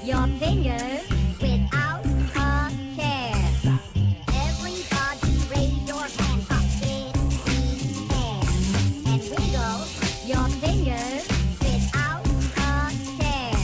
your fingers without a care. Everybody raise your hands up in the air and wiggle your fingers without a care.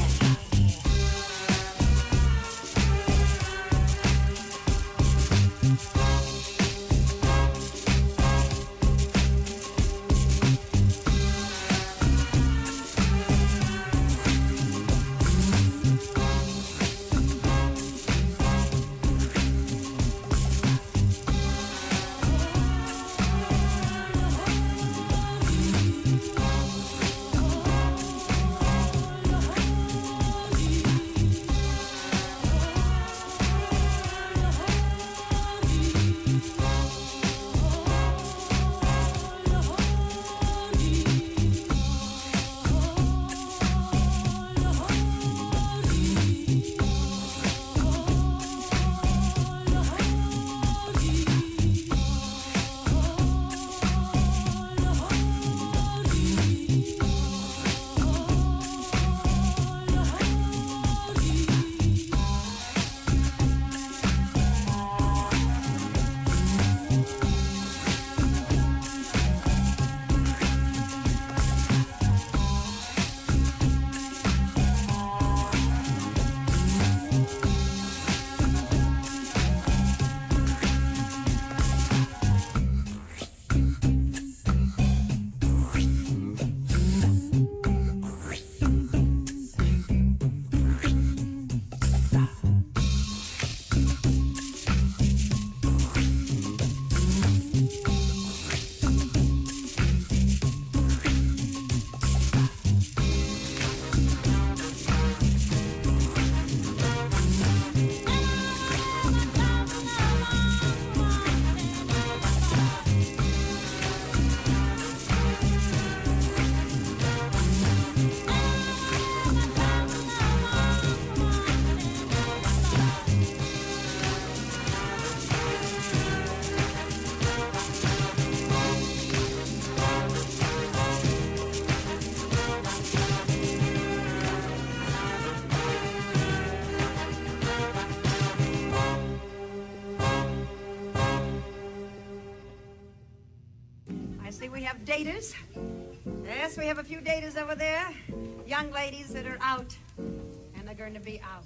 See, we have daters. Yes, we have a few daters over there. Young ladies that are out and are going to be out.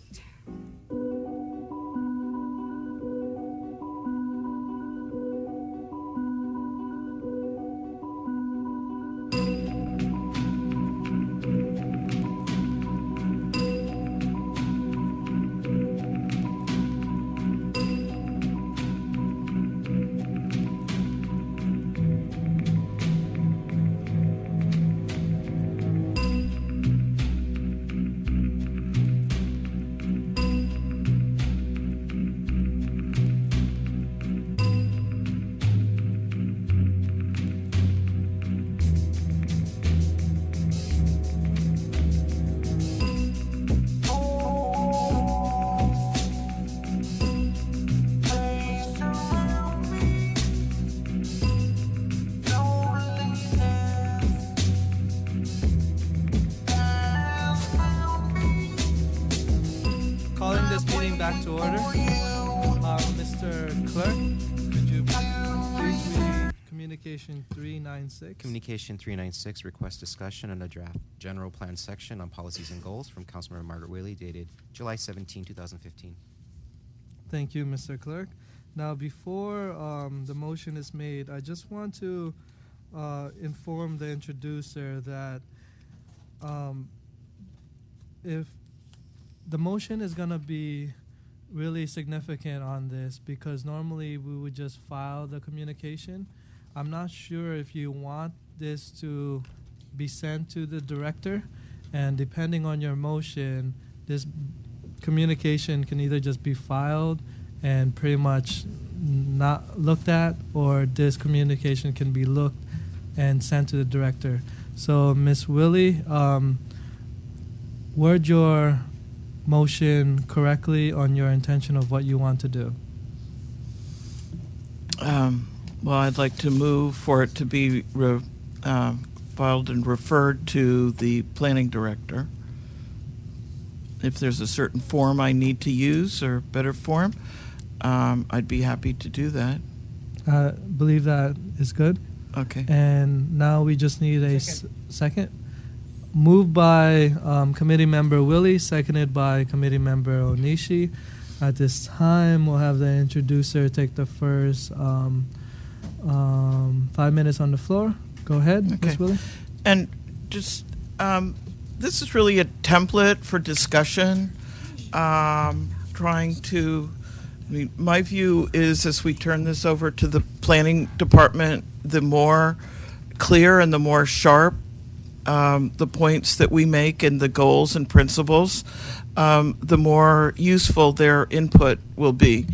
Back to order. Mr. Clerk, could you please read Communication 396? Communication 396, request discussion on a draft general plan section on policies and goals from Councilmember Margaret Wille, dated July 17, 2015. Thank you, Mr. Clerk. Now, before the motion is made, I just want to inform the introducer that if the motion is going to be really significant on this, because normally we would just file the communication. I'm not sure if you want this to be sent to the director, and depending on your motion, this communication can either just be filed and pretty much not looked at, or this communication can be looked and sent to the director. So, Ms. Wille, word your motion correctly on your intention of what you want to do. Well, I'd like to move for it to be filed and referred to the planning director if there's a certain form I need to use or better form, I'd be happy to do that. I believe that is good. Okay. And now we just need a second. Moved by committee member Wille, seconded by committee member Onishi. At this time, we'll have the introducer take the first 5 minutes on the floor. Go ahead, Okay. Ms. Wille. And just, this is really a template for discussion. Trying to, my view is as we turn this over to the planning department, the more clear and the more sharp the points that we make and the goals and principles, the more useful their input will be.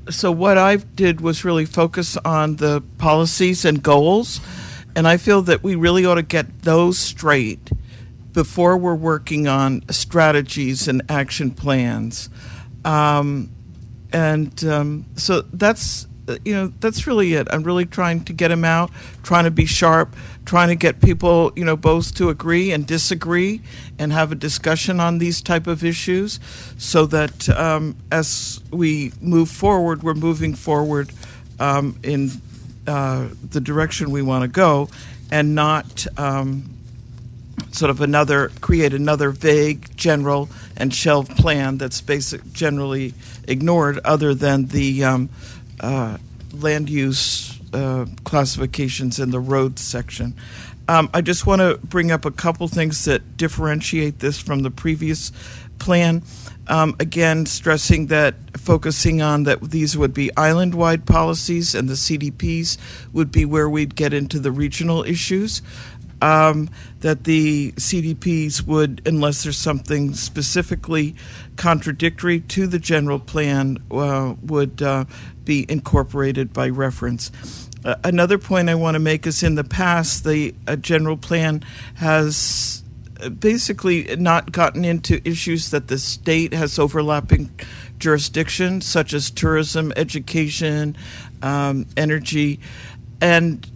So what I did was really focus on the policies and goals, and I feel that we really ought to get those straight before we're working on strategies and action plans. So that's that's really it. I'm really trying to get them out, trying to be sharp, trying to get people, both to agree and disagree and have a discussion on these type of issues so that as we move forward, we're moving forward in the direction we want to go and not create another vague, general, and shelved plan that's generally ignored other than the land use classifications in the roads section. I just want to bring up a couple things that differentiate this from the previous plan. Again, stressing that, focusing on that these would be island-wide policies and the CDPs would be where we'd get into the regional issues. That the CDPs would, unless there's something specifically contradictory to the general plan, would be incorporated by reference. Another point I want to make is in the past, the general plan has basically not gotten into issues that the state has overlapping jurisdiction, such as tourism, education, energy, and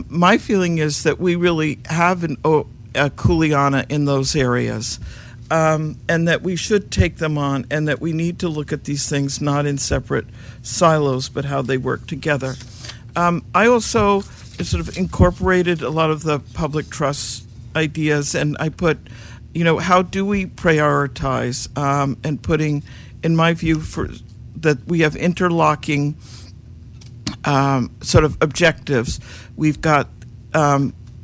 my feeling is that we really have a kuleana in those areas, and that we should take them on, and that we need to look at these things not in separate silos, but how they work together. I also sort of incorporated a lot of the public trust ideas, and I put, how do we prioritize, and putting, in my view, that we have interlocking sort of objectives. We've got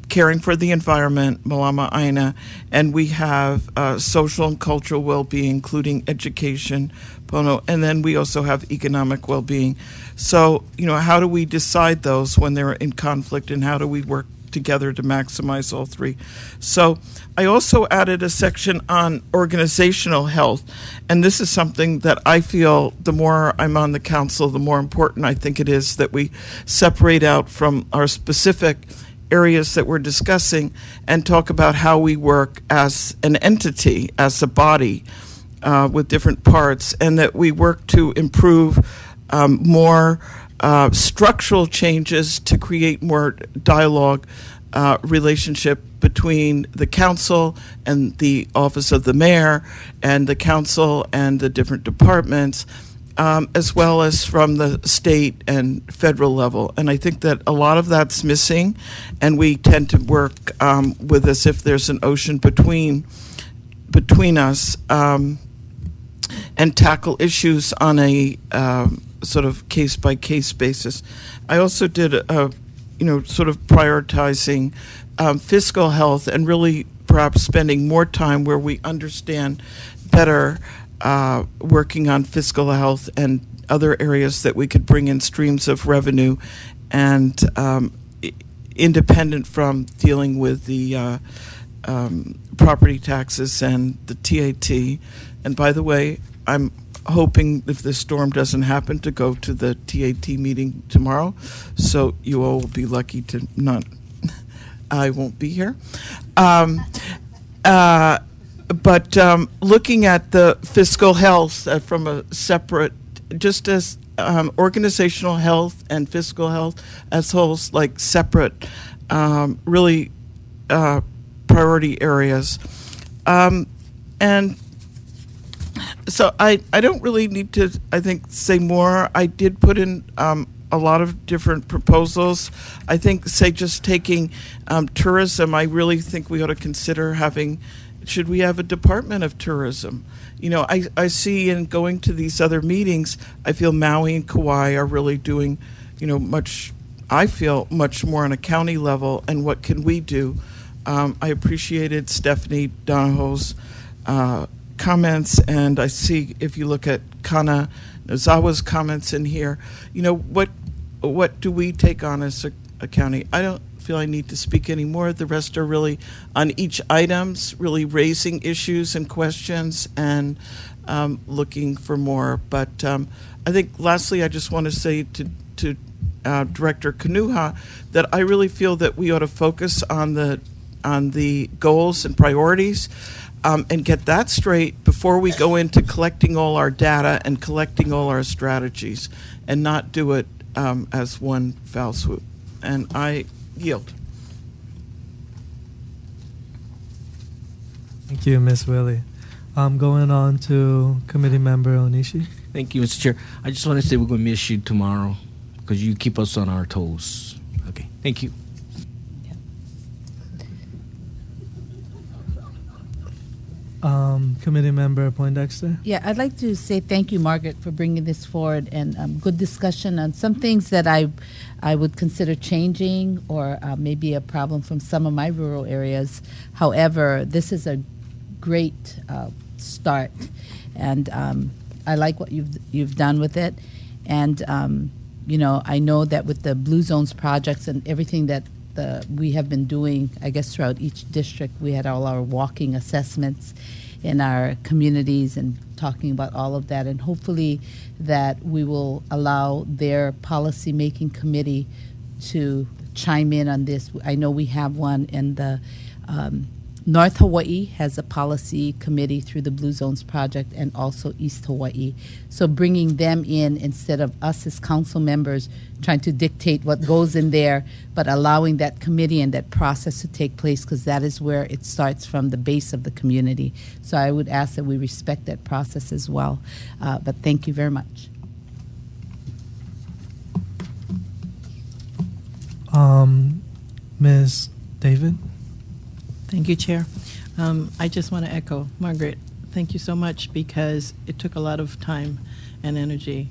caring for the environment, Malama Aina, and we have social and cultural well-being, including education, Pono, and then we also have economic well-being. So, how do we decide those when they're in conflict, and how do we work together to maximize all three? So I also added a section on organizational health, and this is something that I feel the more I'm on the council, the more important I think it is that we separate out from our specific areas that we're discussing and talk about how we work as an entity, as a body, with different parts, and that we work to improve more structural changes to create more dialogue relationship between the council and the office of the mayor and the council and the different departments, as well as from the state and federal level. And I think that a lot of that's missing, and we tend to work with as if there's an ocean between us, and tackle issues on a sort of case-by-case basis. I also did sort of prioritizing fiscal health and really perhaps spending more time where we understand better working on fiscal health and other areas that we could bring in streams of revenue and independent from dealing with the property taxes and the TAT. And by the way, I'm hoping, if this storm doesn't happen, to go to the TAT meeting tomorrow. So you all will be lucky to not, I won't be here. But looking at the fiscal health from a separate, just as organizational health and fiscal health as wholes, like separate, really priority areas. And So I don't really need to, I think, say more. I did put in a lot of different proposals. I think, say, just taking tourism, I really think we ought to consider having, should we have a department of tourism? You know, I see in going to these other meetings, I feel Maui and Kauai are really doing, you know, I feel much more on a county level, and what can we do? I appreciated Stephanie Donahoe's comments, and I see if you look at Kana Nozawa's comments in here, you know, what do we take on as a county? I don't feel I need to speak anymore. The rest are really on each items, really raising issues and questions and looking for more. But I think lastly, I just want to say to Director Kanuha that I really feel that we ought to focus on the goals and priorities and get that straight before we go into collecting all our data and collecting all our strategies, and not do it as one foul swoop. And I yield. Thank you, Ms. Wille. Going on to Committee Member Onishi. Thank you, Mr. Chair. I just want to say we're going to miss you tomorrow because you keep us on our toes. Okay, thank you. Committee Member Poindexter. Yeah, I'd like to say thank you, Margaret, for bringing this forward, and good discussion on some things that I would consider changing or maybe a problem from some of my rural areas. However, this is a great start, and I like what you've done with it. And you know, I know that with the Blue Zones projects and everything that we have been doing, I guess throughout each district, we had all our walking assessments in our communities and talking about all of that, and hopefully that we will allow their policy-making committee to chime in on this. I know we have one in the North Hawaii has a policy committee through the Blue Zones project, and also East Hawaii. So bringing them in instead of us as council members trying to dictate what goes in there, but allowing that committee and that process to take place, because that is where it starts from the base of the community. So I would ask that we respect that process as well. But thank you very much. Ms. David. Thank you, Chair. I just want to echo, Margaret, thank you so much, because it took a lot of time and energy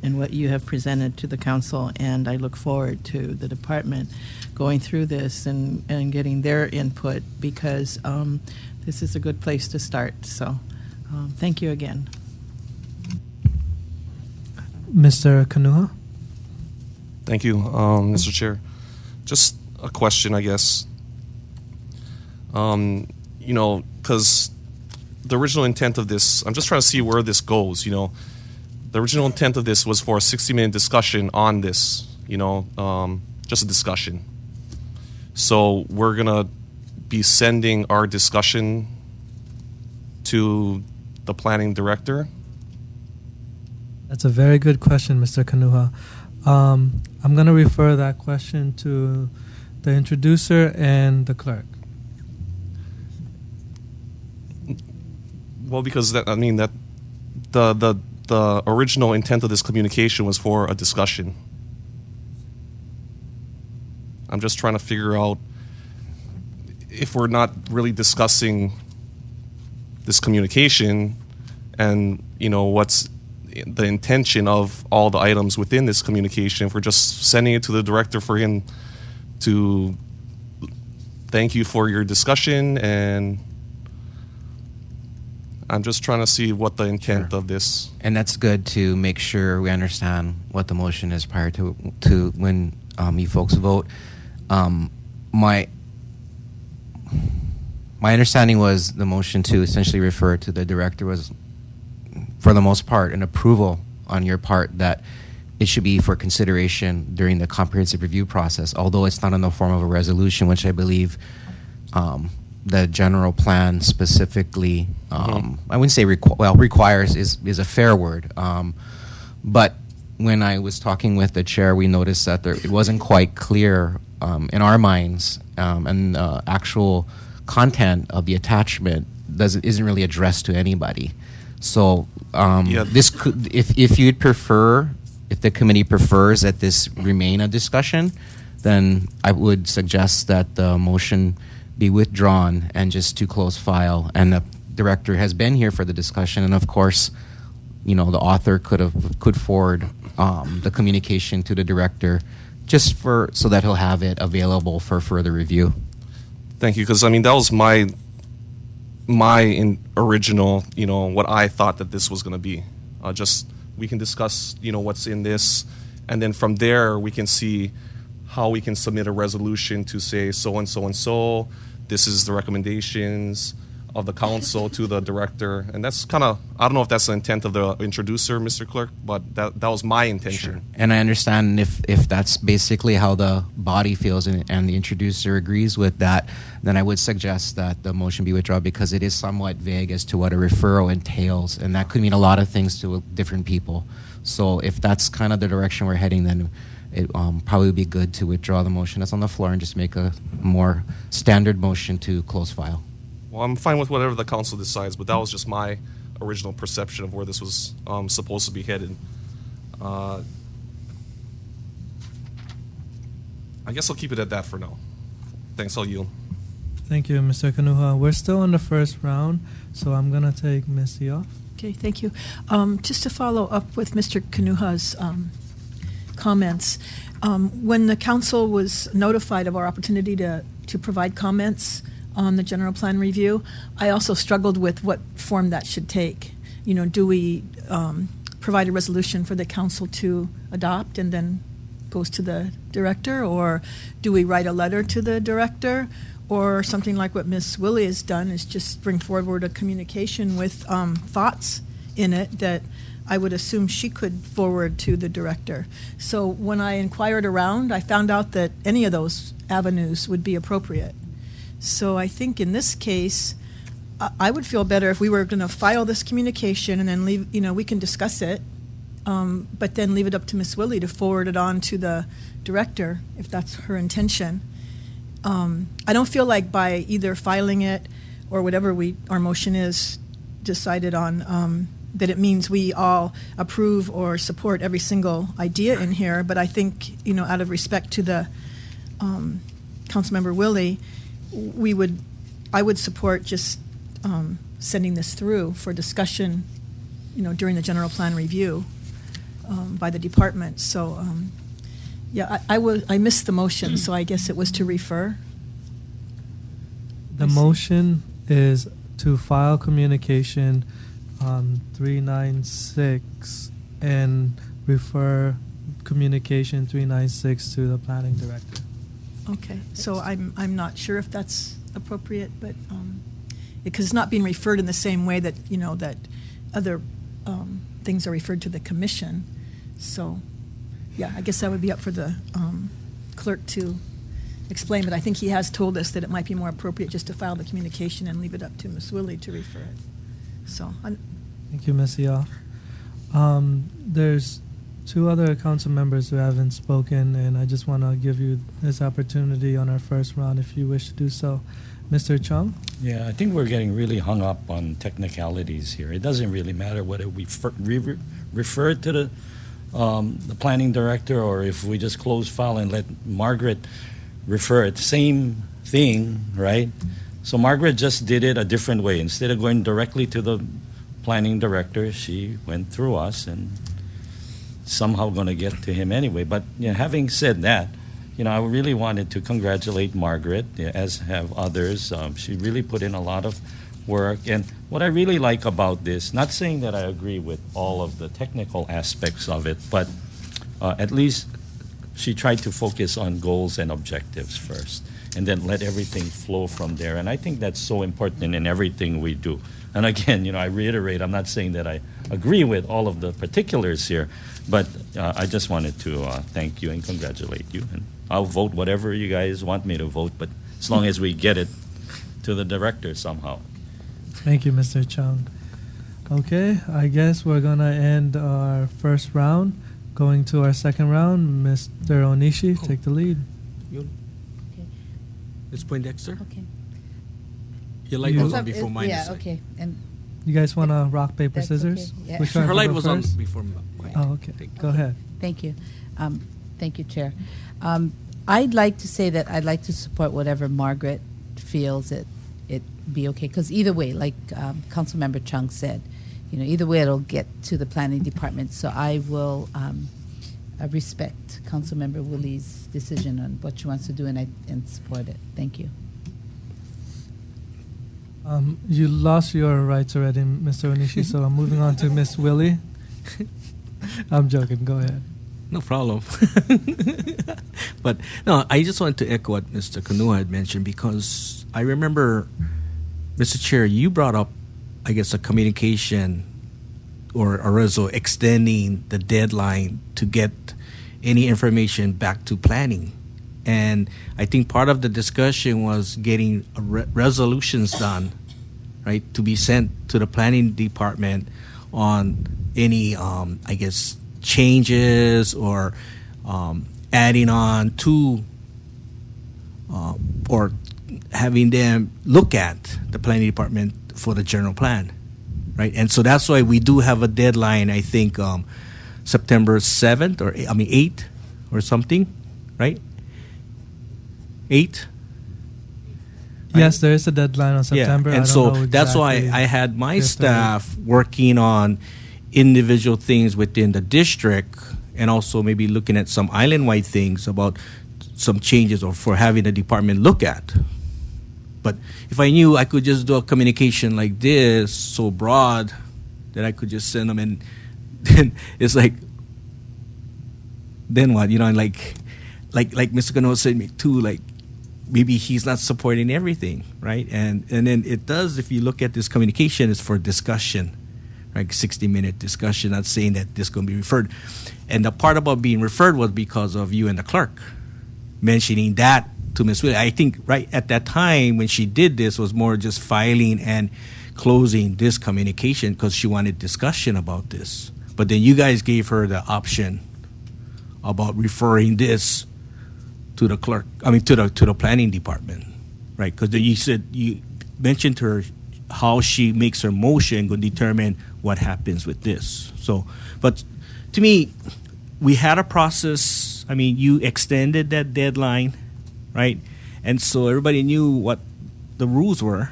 in what you have presented to the council, and I look forward to the department going through this and getting their input, because this is a good place to start. So thank you again. Mr. Kanuha. Thank you, Mr. Chair. Just a question, I guess. You know, because the original intent of this, I'm just trying to see where this goes, you know. The original intent of this was for a 60-minute discussion on this, you know, just a discussion. So we're going to be sending our discussion to the planning director. That's a very good question, Mr. Kanuha. I'm going to refer that question to the introducer and the clerk. Well, because that, I mean, that the original intent of this communication was for a discussion. I'm just trying to figure out if we're not really discussing this communication and, you know, what's the intention of all the items within this communication, if we're just sending it to the director for him to thank you for your discussion, and I'm just trying to see what the intent of this. And that's good to make sure we understand what the motion is prior to when you folks vote. My understanding was the motion to essentially refer to the director was, for the most part, an approval on your part that it should be for consideration during the comprehensive review process, although it's not in the form of a resolution, which I believe the general plan specifically, I wouldn't say requires is a fair word, but when I was talking with the chair, we noticed that it wasn't quite clear in our minds, and the actual content of the attachment isn't really addressed to anybody. So Yeah. this could, if you'd prefer, if the committee prefers that this remain a discussion, then I would suggest that the motion be withdrawn and just to close file. And the director has been here for the discussion, and of course, the author could forward the communication to the director, just so that he'll have it available for further review. Thank you, because that was my original, what I thought that this was going to be. Just we can discuss, what's in this, and then from there we can see how we can submit a resolution to say so and so and so. This is the recommendations of the council to the director, and that's kind of, I don't know if that's the intent of the introducer, Mr. Clerk, but that was my intention. Sure. And I understand if that's basically how the body feels and the introducer agrees with that, then I would suggest that the motion be withdrawn, because it is somewhat vague as to what a referral entails, and that could mean a lot of things to different people. So if that's kind of the direction we're heading, then it probably would be good to withdraw the motion that's on the floor and just make a more standard motion to close file. Well, I'm fine with whatever the council decides, but that was just my original perception of where this was supposed to be headed. I guess I'll keep it at that for now. Thanks, I'll yield. Thank you, Mr. Kanuha. We're still in the first round, so I'm going to take Missy off. Okay, thank you. Just to follow up with Mr. Kanuha's comments, when the council was notified of our opportunity to provide comments on the general plan review, I also struggled with what form that should take. Do we provide a resolution for the council to adopt and then goes to the director, or do we write a letter to the director, or something like what Ms. Wille has done, is just bring forward a communication with thoughts in it that I would assume she could forward to the director. So when I inquired around, I found out that any of those avenues would be appropriate. So I think in this case, I would feel better if we were going to file this communication and then leave, we can discuss it, but then leave it up to Ms. Wille to forward it on to the director if that's her intention. I don't feel like by either filing it or whatever our motion is decided on, that it means we all approve or support every single idea in here. But I think, out of respect to the Councilmember Wille, I would support just sending this through for discussion, during the general plan review by the department. So, I missed the motion, so I guess it was to refer. The motion is to file communication on 396 and refer communication 396 to the planning director. Okay, so I'm not sure if that's appropriate, but because it's not being referred in the same way that that other things are referred to the commission. So, yeah, I guess that would be up for the clerk to explain. But I think he has told us that it might be more appropriate just to file the communication and leave it up to Ms. Wille to refer it. So, thank you, Ms. Yoff. There's two other council members who haven't spoken, and I just want to give you this opportunity on our first round if you wish to do so. Mr. Chung? Yeah, I think we're getting really hung up on technicalities here. It doesn't really matter whether we refer to the planning director or if we just close file and let Margaret refer it. Same thing, right? So Margaret just did it a different way. Instead of going directly to the planning director, she went through us and somehow going to get to him anyway. But having said that, I really wanted to congratulate Margaret, as have others. She really put in a lot of work. And what I really like about this, not saying that I agree with all of the technical aspects of it, but at least she tried to focus on goals and objectives first, and then let everything flow from there. And I think that's so important in everything we do. And again, I reiterate, I'm not saying that I agree with all of the particulars here, but I just wanted to thank you and congratulate you. And I'll vote whatever you guys want me to vote, but as long as we get it to the director somehow. Thank you, Mr. Chung. Okay, I guess we're going to end our first round. Going to our second round, Mr. Onishi, take the lead. Okay. Ms. Poindexter? Okay. Your light was on before mine. Yeah, okay. And You guys want to rock, paper, That's scissors? okay. Yeah. Which one Her will light go was on first? before. Oh, okay. Go ahead. Thank you. Thank you, Chair. I'd like to say that I'd like to support whatever Margaret feels it be okay. Because either way, like Councilmember Chung said, either way it'll get to the planning department. So I will respect Councilmember Wille's decision on what she wants to do, and support it. Thank you. You lost your rights already, Mr. Onishi, so I'm moving on to Miss Wille. I'm joking. Go ahead. No problem. But no, I just wanted to echo what Mr. Kanuha had mentioned, because I remember, Mr. Chair, you brought up, I guess, a communication or a resolution extending the deadline to get any information back to planning. And I think part of the discussion was getting resolutions done, right, to be sent to the planning department on any, I guess, changes or adding on to or having them look at the planning department for the general plan, right? And so that's why we do have a deadline, I think September 7th or 8th or something, right? 8? Yes, there is a deadline on September. Yeah, and I don't so know that's why exactly I had my if there is. staff working on individual things within the district, and also maybe looking at some island-wide things about some changes or for having the department look at. But if I knew I could just do a communication like this, so broad, that I could just send them, and then it's like, then what? And like Mr. Kano said me too, like, maybe he's not supporting everything, right? And then it does, if you look at this communication, it's for discussion, like 60-minute discussion, not saying that this is going to be referred. And the part about being referred was because of you and the clerk mentioning that to Ms. Wille. I think right at that time when she did this was more just filing and closing this communication because she wanted discussion about this. But then you guys gave her the option about referring this to the clerk, to the planning department, right? Because you mentioned to her how she makes her motion will determine what happens with this. So, but to me, we had a process. You extended that deadline, right? And so everybody knew what the rules were,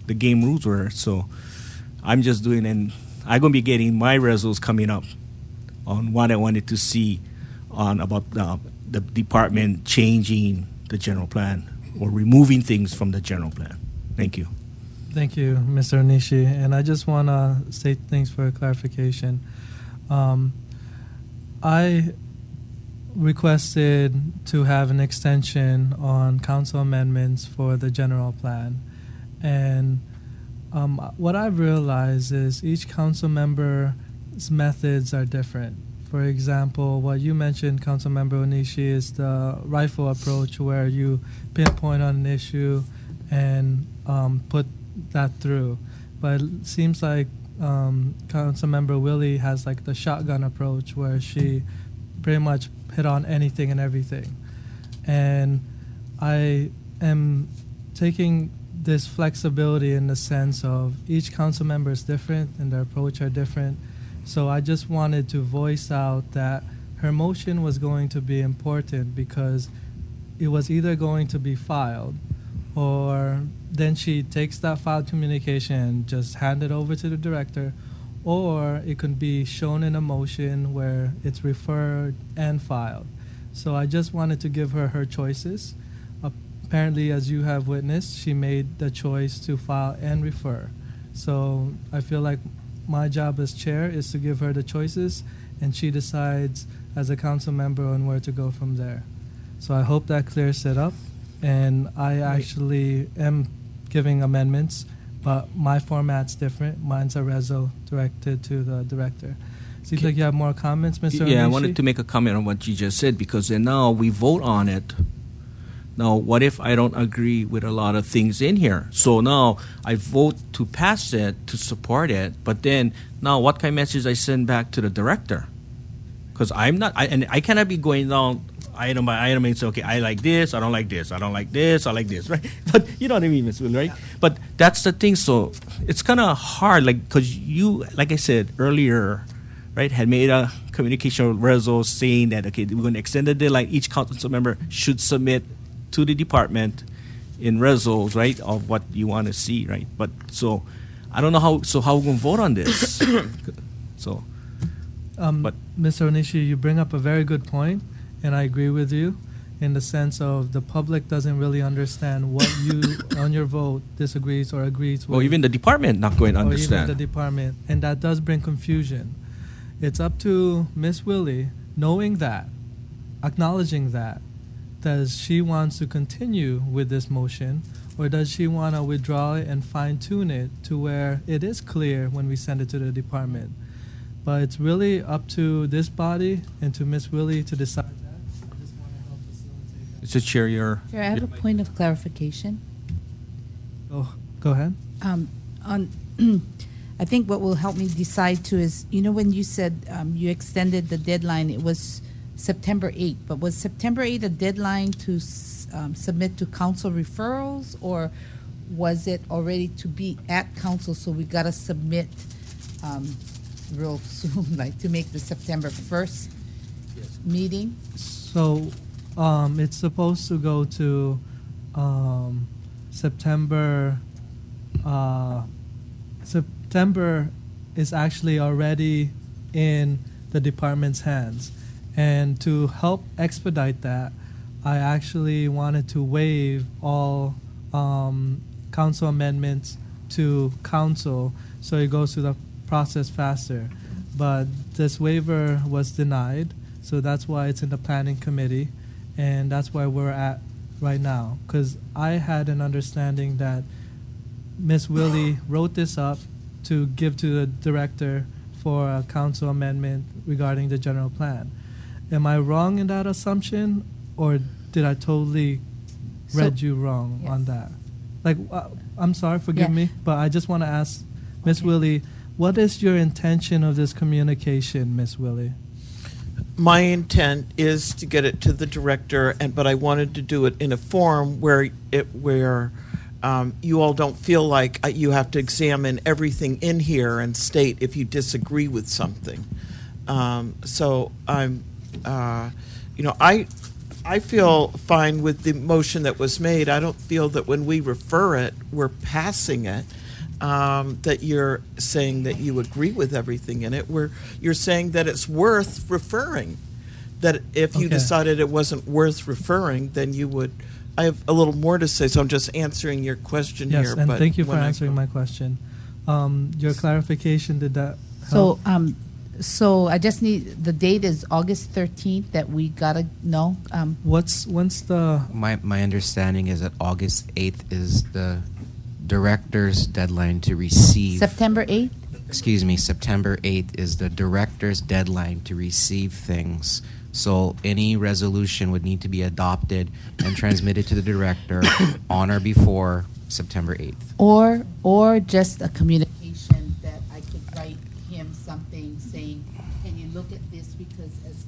the game rules were. So I'm just doing, and I'm going to be getting my results coming up on what I wanted to see on about the department changing the general plan or removing things from the general plan. Thank you. Thank you, Mr. Onishi. And I just want to say things for clarification. I requested to have an extension on council amendments for the general plan. And what I've realized is each council member's methods are different. For example, what you mentioned, Councilmember Onishi, is the rifle approach where you pinpoint on an issue and put that through. But it seems like Councilmember Wille has like the shotgun approach where she pretty much hit on anything and everything. And I am taking this flexibility in the sense of each council member is different and their approach are different. So I just wanted to voice out that her motion was going to be important because it was either going to be filed or then she takes that filed communication and just hand it over to the director, or it could be shown in a motion where it's referred and filed. So I just wanted to give her choices. Apparently, as you have witnessed, she made the choice to file and refer. So I feel like my job as chair is to give her the choices, and she decides as a council member on where to go from there. So I hope that clears it up. And I actually am giving amendments, but my format's different. Mine's a reso directed to the director. Seems like you have more comments, Mr. Yeah, I Onishi? wanted to make a comment on what you just said, because then now we vote on it. Now, what if I don't agree with a lot of things in here? So now I vote to pass it, to support it, but then now what kind of message I send back to the director? Because I'm not, I cannot be going down item by item and say, okay, I like this, I don't like this, I don't like this, I like this, right? But you know what I mean, Ms. Wille, right? But that's the thing. So it's kind of hard, like, because you, like I said earlier, right, had made a communication resolution saying that, okay, we're going to extend the deadline. Each council member should submit to the department in results, right, of what you want to see, right? But so I don't know how we're going to vote on this. So, but Mr. Onishi, you bring up a very good point, and I agree with you in the sense of the public doesn't really understand what you, on your vote, disagrees or agrees with. well, even the department not going to or even understand. the department, and that does bring confusion. It's up to Miss Wille, knowing that, acknowledging that, does she wants to continue with this motion, or does she want to withdraw it and fine-tune it to where it is clear when we send it to the department? But it's really up to this body and to Miss Wille to decide that. I just want to help facilitate that. Mr. Chair, your Chair, I have a point of clarification. Go ahead. On, I think what will help me decide too is, you know, when you said you extended the deadline, it was September 8th, but was September 8th a deadline to submit to council referrals, or was it already to be at council, so we got to submit real soon, like to make the September 1st meeting? So it's supposed to go to September. September is actually already in the department's hands. And to help expedite that, I actually wanted to waive all council amendments to council so it goes through the process faster. But this waiver was denied, so that's why it's in the planning committee, and that's where we're at right now. Because I had an understanding that Ms. Wille wrote this up to give to the director for a council amendment regarding the general plan. Am I wrong in that assumption, or did I totally read you wrong on that? Like, I'm sorry, forgive me, but I just want to ask Ms. Wille, what is your intention of this communication, Ms. Wille? My intent is to get it to the director, but I wanted to do it in a form where you all don't feel like you have to examine everything in here and state if you disagree with something. So I'm, I feel fine with the motion that was made. I don't feel that when we refer it, we're passing it. That you're saying that you agree with everything in it. You're saying that it's worth referring. That if you decided it wasn't worth referring, then you would. I have a little more to say, so I'm just answering your question here. Yes, and but thank you for when answering my question. Your clarification, did that help? So I just need, the date is August 13th that we gotta know. What's the My understanding is that August 8th is the director's deadline to receive. September 8th? Excuse me, September 8th is the director's deadline to receive things. So any resolution would need to be adopted and transmitted to the director on or before September 8th. Or just a communication that I could write him something saying, can you look at this, because as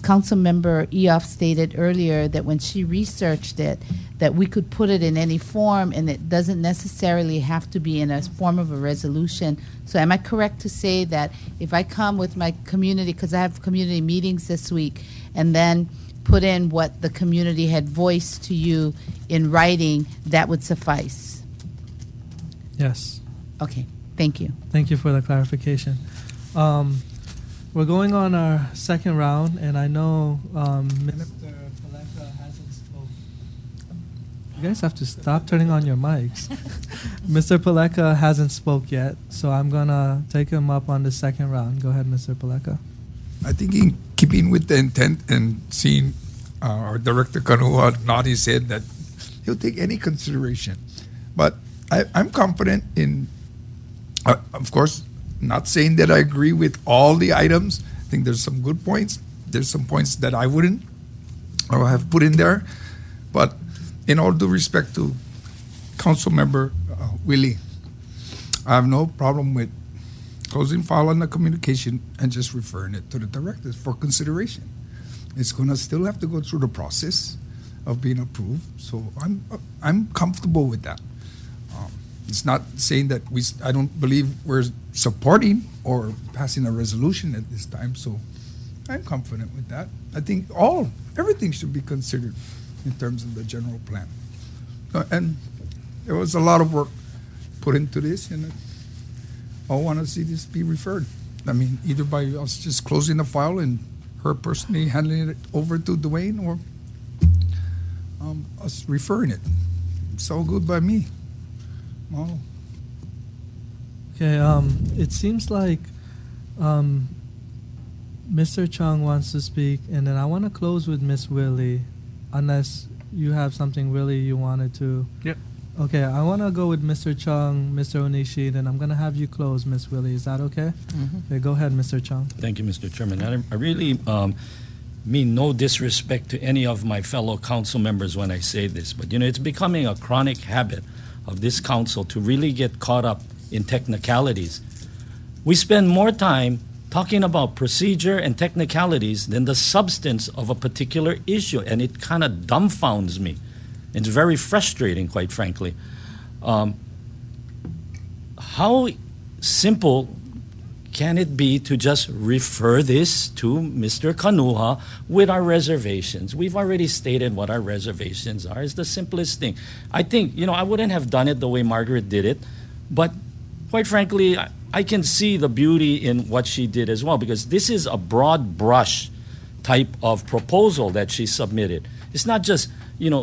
Council Member Eoff stated earlier, that when she researched it, that we could put it in any form, and it doesn't necessarily have to be in a form of a resolution. So am I correct to say that if I come with my community, because I have community meetings this week, and then put in what the community had voiced to you in writing, that would suffice? Yes. Okay, thank you. Thank you for the clarification. We're going on our second round, and I know Mr. Paleka hasn't spoken. You guys have to stop turning on your mics. Mr. Paleka hasn't spoke yet, so I'm going to take him up on the second round. Go ahead, Mr. Paleka. I think in keeping with the intent and seeing our Director Kanuha nod his head that he'll take any consideration. But I'm confident in, of course, not saying that I agree with all the items. I think there's some good points. There's some points that I wouldn't or have put in there. But in all due respect to Councilmember Wille, I have no problem with closing file on the communication and just referring it to the directors for consideration. It's going to still have to go through the process of being approved. So I'm comfortable with that. It's not saying that I don't believe we're supporting or passing a resolution at this time. So I'm confident with that. I think everything should be considered in terms of the general plan. And there was a lot of work put into this, and I want to see this be referred. I mean, either by us just closing the file and her personally handing it over to Dwayne, or us referring it. It's all good by me. Oh. Okay, it seems like Mr. Chung wants to speak, and then I want to close with Miss Wille, unless you have something really you wanted to. Yep. Okay, I want to go with Mr. Chung, Mr. Onishi, then I'm going to have you close, Miss Wille. Is that okay? Mm-hmm. Okay, go ahead, Mr. Chung. Thank you, Mr. Chairman. I really mean no disrespect to any of my fellow council members when I say this, but it's becoming a chronic habit of this council to really get caught up in technicalities. We spend more time talking about procedure and technicalities than the substance of a particular issue, and it kind of dumbfounds me. It's very frustrating, quite frankly. How simple can it be to just refer this to Mr. Kanuha with our reservations? We've already stated what our reservations are. It's the simplest thing. I think, I wouldn't have done it the way Margaret did it, but quite frankly, I can see the beauty in what she did as well, because this is a broad brush type of proposal that she submitted. It's not just,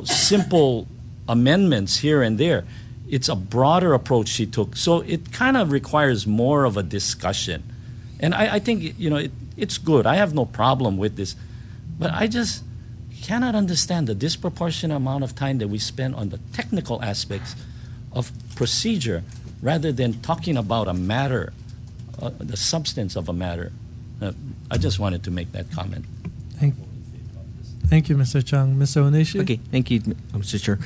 simple amendments here and there. It's a broader approach she took. So it kind of requires more of a discussion. And I think, it's good. I have no problem with this. But I just cannot understand the disproportionate amount of time that we spend on the technical aspects of procedure rather than talking about a matter, the substance of a matter. I just wanted to make that comment. Thank you, Mr. Chung. Mr. Onishi? Okay, thank you, Mr. Chair.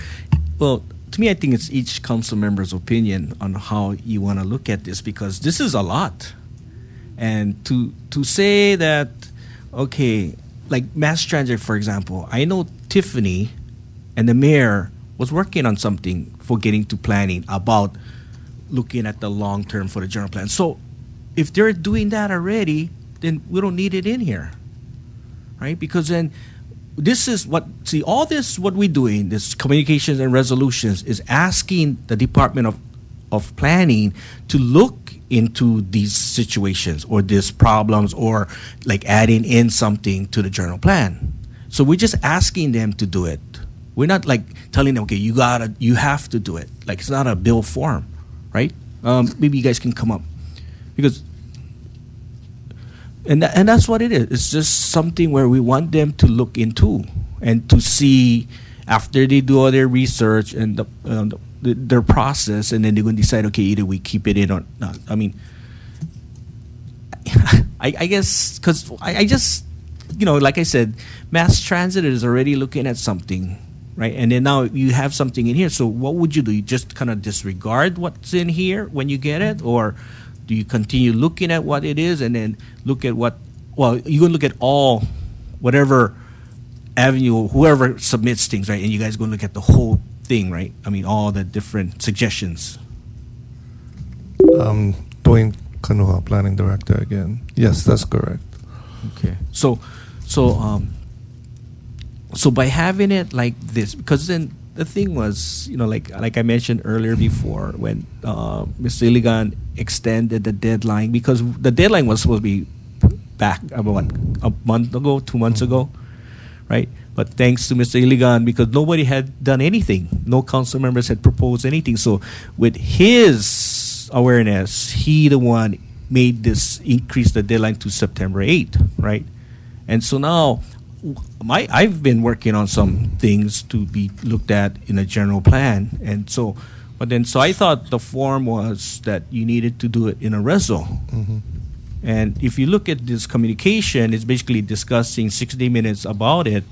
Well, to me, I think it's each council member's opinion on how you want to look at this, because this is a lot. And to say that, okay, like mass transit, for example, I know Tiffany and the mayor was working on something for getting to planning about looking at the long term for the general plan. So if they're doing that already, then we don't need it in here, right? Because then this is what we're doing, this communications and resolutions, is asking the Department of Planning to look into these situations or these problems, or like adding in something to the general plan. So we're just asking them to do it. We're not like telling them, okay, you have to do it. Like, it's not a bill form, right? Maybe you guys can come up, because and that's what it is. It's just something where we want them to look into and to see after they do all their research and their process, and then they're going to decide, okay, either we keep it in or not. I mean, I guess because I just, like I said, mass transit is already looking at something, right? And then now you have something in here. So what would you do? You just kind of disregard what's in here when you get it, or do you continue looking at what it is and then look at you're going to look at whatever avenue, whoever submits things, right? And you guys going to look at the whole thing, right? I mean, all the different suggestions. Dwayne Kanuha, Planning Director again. Yes, that's correct. Okay. So by having it like this, because then the thing was, like I mentioned earlier before, when Mr. Iligan extended the deadline, because the deadline was supposed to be back about a month ago, 2 months ago, right? But thanks to Mr. Iligan, because nobody had done anything, no council members had proposed anything. So with his awareness, he the one made this increase the deadline to September 8th, right? And so now I've been working on some things to be looked at in a general plan, and so I thought the form was that you needed to do it in a reso. Mm-hmm. And if you look at this communication, it's basically discussing 60 minutes about it.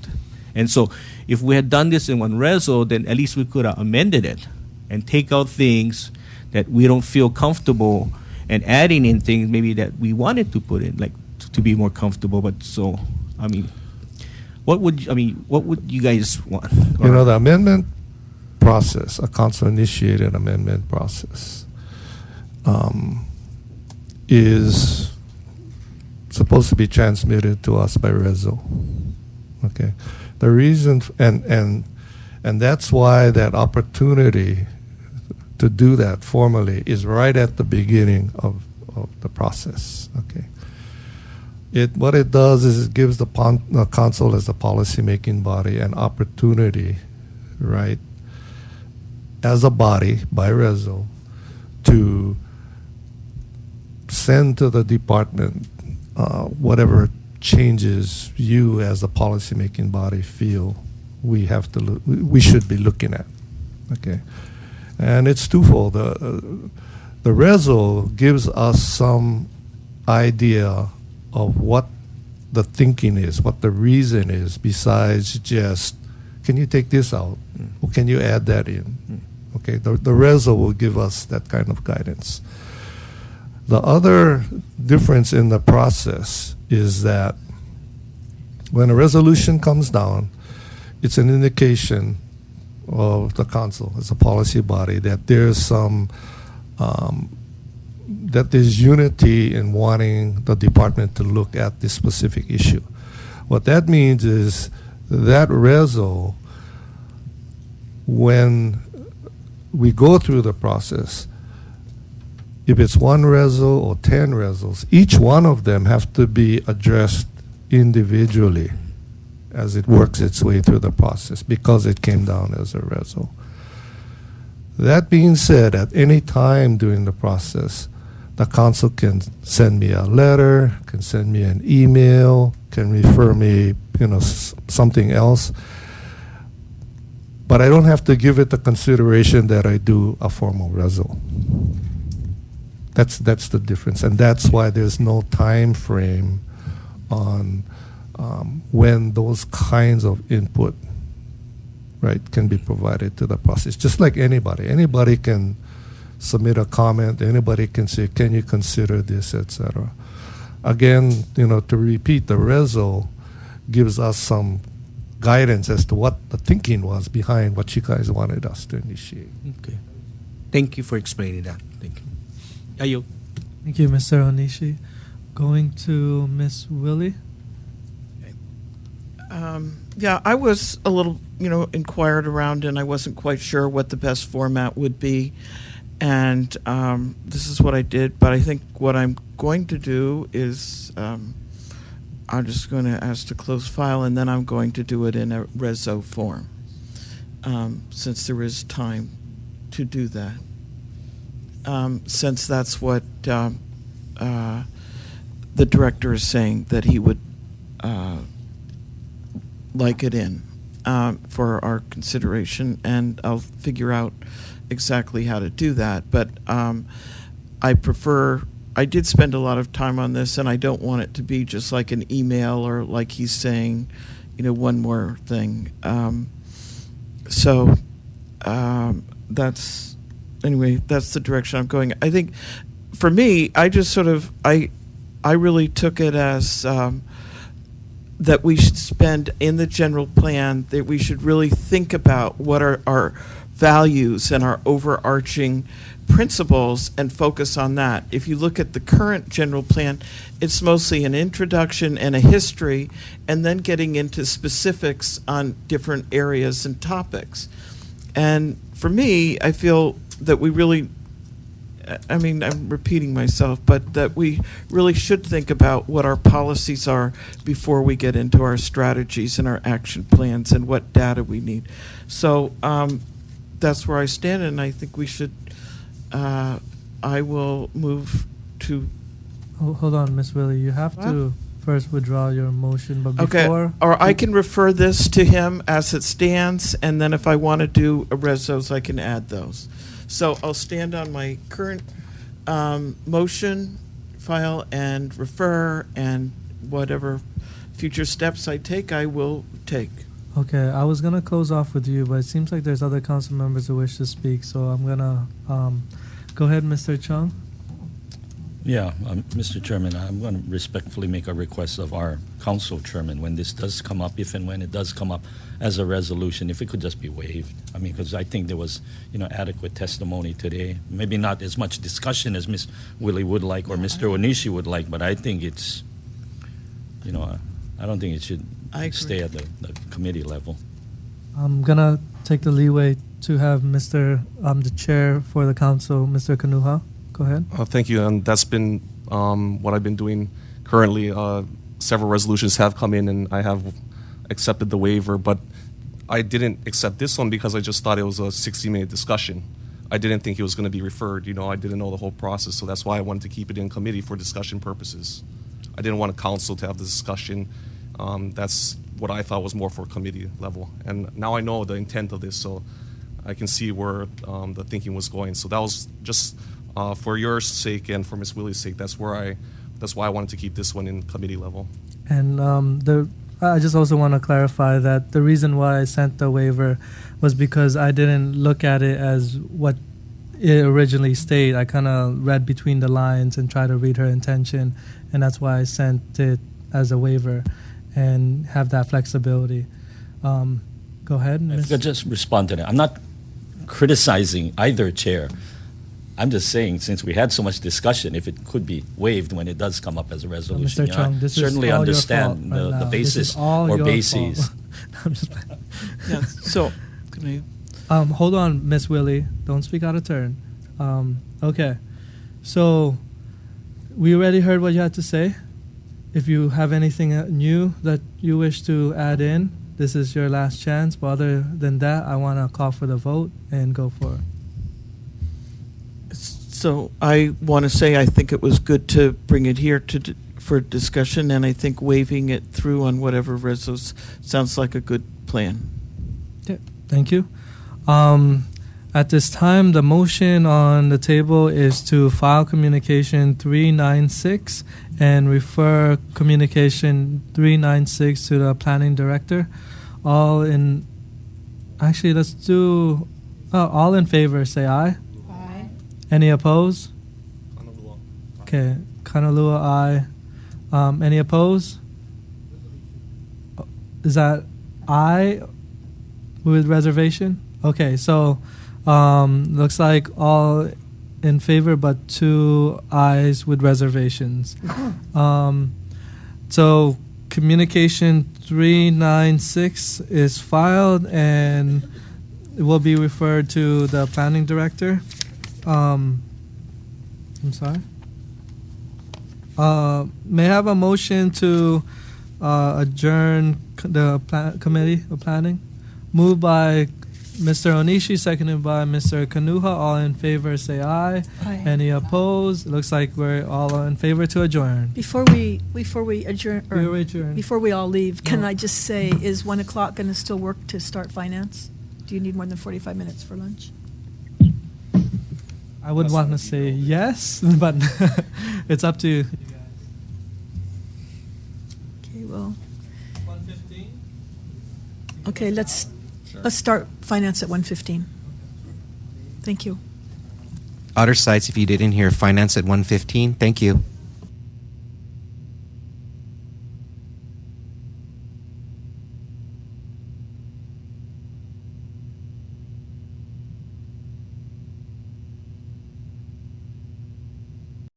And so if we had done this in one reso, then at least we could have amended it and take out things that we don't feel comfortable, and adding in things maybe that we wanted to put in, like to be more comfortable. But so, I mean, What would you guys want? You know, the amendment process, a council-initiated amendment process, is supposed to be transmitted to us by Rezo. Okay, the reason and that's why that opportunity to do that formally is right at the beginning of the process. Okay, what it does is it gives the council as a policy-making body an opportunity, right, as a body by Rezo, to send to the department whatever changes you as a policy-making body feel we should be looking at. Okay, and it's twofold. The Rezo gives us some idea of what the thinking is, what the reason is, besides just, can you take this out? Or can you add that in? Okay, the Rezo will give us that kind of guidance. The other difference in the process is that when a resolution comes down, it's an indication of the council as a policy body that there's some that there's unity in wanting the department to look at this specific issue. What that means is that Rezo, when we go through the process, if it's one Rezo or 10 Rezos, each one of them have to be addressed individually as it works its way through the process because it came down as a Rezo. That being said, at any time during the process, the council can send me a letter, can send me an email, can refer me, something else. But I don't have to give it the consideration that I do a formal Rezo. That's the difference, and that's why there's no time frame on when those kinds of input, right, can be provided to the process. Just like anybody can submit a comment. Anybody can say, "Can you consider this," etc. Again, to repeat, the Rezo gives us some guidance as to what the thinking was behind what you guys wanted us to initiate. Okay, thank you for explaining that. Thank you. Ayo. Thank you, Mr. Onishi. Going to Miss Wille. Yeah, I was a little, inquired around, and I wasn't quite sure what the best format would be. And this is what I did. But I think what I'm going to do is I'm just going to ask to close file, and then I'm going to do it in a Rezo form, since there is time to do that. Since that's what the director is saying that he would like it in for our consideration, and I'll figure out exactly how to do that. But I did spend a lot of time on this, and I don't want it to be just like an email or like he's saying, one more thing. Anyway, that's the direction I'm going. I think for me, I just I really took it as that we should spend in the general plan, that we should really think about what are our values and our overarching principles and focus on that. If you look at the current general plan, it's mostly an introduction and a history, and then getting into specifics on different areas and topics. And for me, I feel that we really, I'm repeating myself, but that we really should think about what our policies are before we get into our strategies and our action plans and what data we need. So that's where I stand, and I think we should, I will move to... Hold on, Ms. Wille. You have to first withdraw your motion, but okay, before... or I can refer this to him as it stands, and then if I want to do a Rezos, I can add those. So I'll stand on my current motion, file, and refer, and whatever future steps I take, I will take. Okay, I was going to close off with you, but it seems like there's other council members who wish to speak, so I'm going to go ahead, Mr. Chung. Yeah, Mr. Chairman, I'm going to respectfully make a request of our council chairman when this does come up, if and when it does come up as a resolution, if it could just be waived. I mean, because I think there was, adequate testimony today. Maybe not as much discussion as Ms. Wille would like or Mr. Onishi would like, but I think it's, I don't think it should I agree. stay at the committee level. I'm gonna take the leeway to have the chair for the council, Mr. Kanuha. Go ahead. Thank you, and that's been what I've been doing currently. Several resolutions have come in, and I have accepted the waiver, but I didn't accept this one because I just thought it was a 60-minute discussion. I didn't think it was going to be referred. I didn't know the whole process, so that's why I wanted to keep it in committee for discussion purposes. I didn't want council to have the discussion. That's what I thought was more for committee level, and now I know the intent of this, so I can see where the thinking was going. So that was just for your sake and for Ms. Wille's sake. That's why I wanted to keep this one in committee level. And I just also want to clarify that the reason why I sent the waiver was because I didn't look at it as what it originally stated. I kind of read between the lines and tried to read her intention, and that's why I sent it as a waiver and have that flexibility. Go ahead, If I Ms. could just respond to that. I'm not criticizing either chair. I'm just saying, since we had so much discussion, if it could be waived when it does come up as a resolution. Mr. Chung, this is certainly all your understand fault right the now. basis This is all or your bases. fault. I'm just playing. Yeah, so, can Hold on, Miss Wille. Don't speak out of turn. Okay. So, we already heard what you had to say. If you have anything new that you wish to add in, this is your last chance. But other than that, I want to call for the vote and go for it. So I want to say I think it was good to bring it here for discussion, and I think waving it through on whatever resos sounds like a good plan. Okay, thank you. At this time, the motion on the table is to file communication 396 and refer communication 396 to the planning director. All in favor, say aye. Aye. Any opposed? Okay, Kanalua, aye. Any opposed? Is that aye with reservation? Okay, so looks like all in favor but 2 ayes with reservations. So communication 396 is filed and it will be referred to the planning director. I'm sorry. May I have a motion to adjourn the committee of planning? Moved by Mr. Onishi, seconded by Mr. Kanuha. All in favor, say aye. Aye. Any opposed? It looks like we're all in favor to adjourn. Before we adjourn, or We adjourn. before we all leave, can No. I just say, is 1 o'clock going to still work to start finance? Do you need more than 45 minutes for lunch? I would want to say yes, but it's up to you. Okay, well. Okay, let's start finance at 1:15. Thank you. Outer Sites, if you didn't hear, finance at 1:15. Thank you.